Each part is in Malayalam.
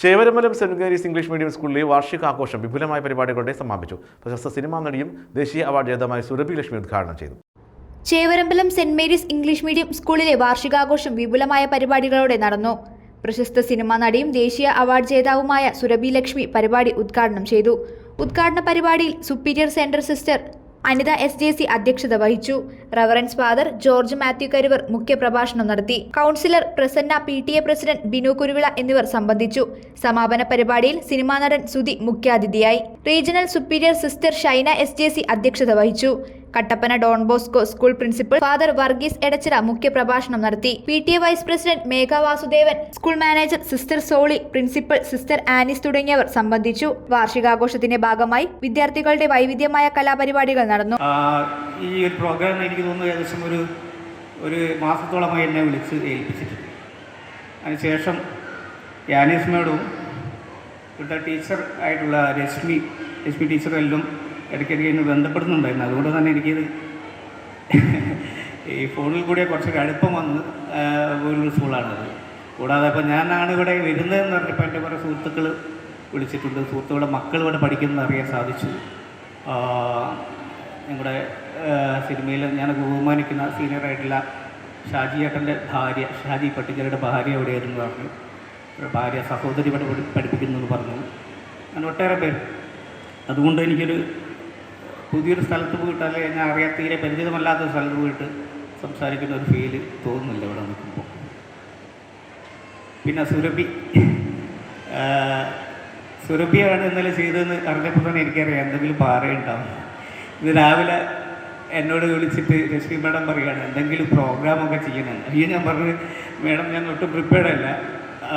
ചേവരമലം സെന്റ് മേരീസ് ഇംഗ്ലീഷ് മീഡിയം സ്കൂളിലെ വാർഷികാഘോഷം വിപുലമായ പരിപാടികളോടെ സമാപിച്ചു. പ്രശസ്ത സിനിമാ നടിയും ദേശീയ അവാർഡ് ജേതാവുമായ സുരഭി ലക്ഷ്മി ഉദ്ഘാടനം ചെയ്തു. Chevarambalam saint Mary's English medium സ്കൂളിലെ വാർഷികാഘോഷം വിപുലമായ പരിപാടികളോടെ നടന്നു. പ്രശസ്ത സിനിമാ നടിയും ദേശീയ അവാർഡ് ജേതാവുമായ സുരഭി ലക്ഷ്മി പരിപാടി ഉദ്ഘാടനം ചെയ്തു. ഉദ്ഘാടന പരിപാടിയിൽ superior centre sister Anitha SJC അധ്യക്ഷത വഹിച്ചു. റവറൻസ് ഫാദർ ജോർജ് മാത്യു കരുവർ മുഖ്യപ്രഭാഷണം നടത്തി. Councillor Prasanna, PTA president Binu Kuruvila എന്നിവർ സംബന്ധിച്ചു. സമാപന പരിപാടിയിൽ സിനിമാ നടൻ സുധി മുഖ്യാതിഥിയായി. Regional superior sister Shaina SJC അധ്യക്ഷത വഹിച്ചു. Kattappana Don Bosco school principal father Varghese Edachira മുഖ്യപ്രഭാഷണം നടത്തി. PTA vice president Megha Vasudevan, school manager sister Soly, principal sister Anis തുടങ്ങിയവർ സംബന്ധിച്ചു. വാർഷികാഘോഷത്തിന്റെ ഭാഗമായി വിദ്യാർത്ഥികളുടെ വൈവിധ്യമായ കലാപരിപാടികൾ നടന്നു. ഈ ഒരു പ്രോഗ്രാം എനിക്ക് തോന്നുന്നു ഏകദേശം ഒരു മാസത്തോളമായി എന്നെ വിളിച്ച് ഏൽപ്പിച്ചിട്ടുണ്ട്. അതിനുശേഷം ആനീസ്മയോടും ഇവിടുത്തെ ടീച്ചർ ആയിട്ടുള്ള രശ്മി ടീച്ചറെല്ലാം ഇടയ്ക്കിടയ്ക്ക് എന്നെ ബന്ധപ്പെടുന്നുണ്ടായിരുന്നു. അതുകൊണ്ട് തന്നെ എനിക്കിത് ഈ ഫോണിൽ കൂടെ കുറച്ചൊരു അടുപ്പം വന്ന് പോലുള്ള സ്കൂളാണത്. കൂടാതെ അപ്പോൾ ഞാനാണ് ഇവിടെ വരുന്നതെന്ന് പറഞ്ഞപ്പോൾ എൻ്റെ കുറേ സുഹൃത്തുക്കൾ വിളിച്ചിട്ടുണ്ട്. സുഹൃത്തുക്കളുടെ മക്കൾ ഇവിടെ പഠിക്കുന്നത് അറിയാൻ സാധിച്ചു. ഞങ്ങളുടെ സിനിമയിൽ ഞാൻ ബഹുമാനിക്കുന്ന സീനിയറായിട്ടുള്ള ഷാജി ഏട്ടൻ്റെ ഭാര്യ, ഷാജി പട്ടിക്കരുടെ ഭാര്യ എവിടെയായിരുന്നു പറഞ്ഞു. ഭാര്യ സഹോദരി ഇവിടെ പഠിപ്പിക്കുന്നു എന്ന് പറഞ്ഞു. അങ്ങനെ ഒട്ടേറെ പേര്. അതുകൊണ്ട് എനിക്കൊരു പുതിയൊരു സ്ഥലത്ത് പോയിട്ട്, അല്ലെങ്കിൽ ഞാൻ അറിയാത്ത തീരെ പരിചിതമല്ലാത്ത സ്ഥലത്ത് പോയിട്ട് സംസാരിക്കുന്ന ഒരു ഫീല് തോന്നുന്നില്ല ഇവിടെ നിൽക്കുമ്പോൾ. പിന്നെ സുരഭിയാണ് ഇന്നലെ ചെയ്തതെന്ന് അറിഞ്ഞപ്പോൾ തന്നെ എനിക്കറിയാം എന്തെങ്കിലും പറയുണ്ടാവും. ഇത് രാവിലെ എന്നോട് വിളിച്ചിട്ട് രശ്മി മാഡം പറയുകയാണ് എന്തെങ്കിലും പ്രോഗ്രാമൊക്കെ ചെയ്യണം. അയ്യോ, ഞാൻ പറഞ്ഞു മേഡം ഞാൻ ഒട്ടും പ്രിപ്പയർഡ് അല്ല.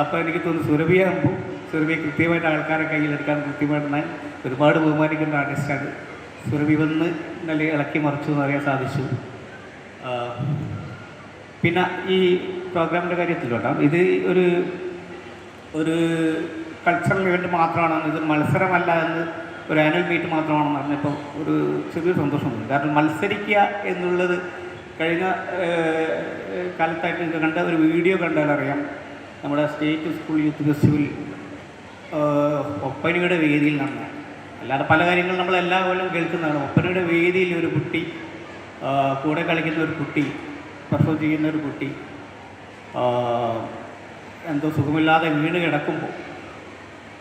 അപ്പോൾ എനിക്ക് തോന്നുന്നു സുരഭിയാകുമ്പോൾ സുരഭി കൃത്യമായിട്ട് ആൾക്കാരെ കയ്യിലെടുക്കാൻ കൃത്യമായിട്ട് ഒരുപാട് ബഹുമാനിക്കുന്ന ആർട്ടിസ്റ്റാണ്. സുരഭി വന്ന് നല്ല ഇളക്കി മറിച്ചു എന്ന് അറിയാൻ സാധിച്ചു. പിന്നെ ഈ പ്രോഗ്രാമിൻ്റെ കാര്യത്തിലോട്ടാ, ഇത് ഒരു കൾച്ചറൽ ഇവൻറ്റ് മാത്രമാണ്, ഇത് മത്സരമല്ല എന്ന് ഒരു ആനുവൽ മീറ്റ് മാത്രമാണെന്ന് പറഞ്ഞപ്പോൾ ഒരു ചെറിയ സന്തോഷമുണ്ട്. കാരണം മത്സരിക്കുക എന്നുള്ളത് കഴിഞ്ഞ കാലത്തായിട്ട് കണ്ട ഒരു വീഡിയോ കണ്ടാലറിയാം. നമ്മുടെ സ്റ്റേറ്റ് സ്കൂൾ യൂത്ത് ഫെസ്റ്റിവൽ ഒപ്പനയുടെ വേദിയിൽ നടന്ന, അല്ലാതെ പല കാര്യങ്ങളും നമ്മൾ എല്ലാ കൊല്ലം കേൾക്കുന്നതാണ്. ഒപ്പനയുടെ വേദിയിൽ ഒരു കുട്ടി, കൂടെ കളിക്കുന്ന ഒരു കുട്ടി, പെർഫോം ചെയ്യുന്ന ഒരു കുട്ടി എന്തോ സുഖമില്ലാതെ വീണ് കിടക്കുമ്പോൾ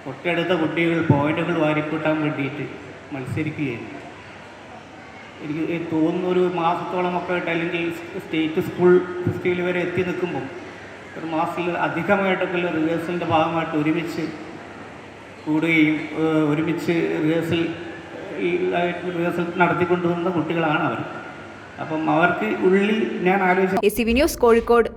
തൊട്ടടുത്ത കുട്ടികൾ പോയിന്റുകൾ വാരിക്കൂട്ടാൻ വേണ്ടിയിട്ട് മത്സരിക്കുകയായിരുന്നു. എനിക്ക് തോന്നുന്നു ഒരു മാസത്തോളമൊക്കെ ആയിട്ട്, അല്ലെങ്കിൽ സ്റ്റേറ്റ് സ്കൂൾ ഫെസ്റ്റിവൽ വരെ എത്തി നിൽക്കുമ്പോൾ ഒരു മാസത്തിൽ അധികമായിട്ടൊക്കെ റിഹേഴ്സലിൻ്റെ ഭാഗമായിട്ട് ഒരുമിച്ച് കൂടുകയും ഒരുമിച്ച് റിഹേഴ്സൽ നടത്തിക്കൊണ്ടുവന്ന കുട്ടികളാണ് അവർ. അപ്പം അവർക്ക് ഉള്ളിൽ ഞാൻ ആലോചിച്ച SCV ന്യൂസ് കോഴിക്കോട്.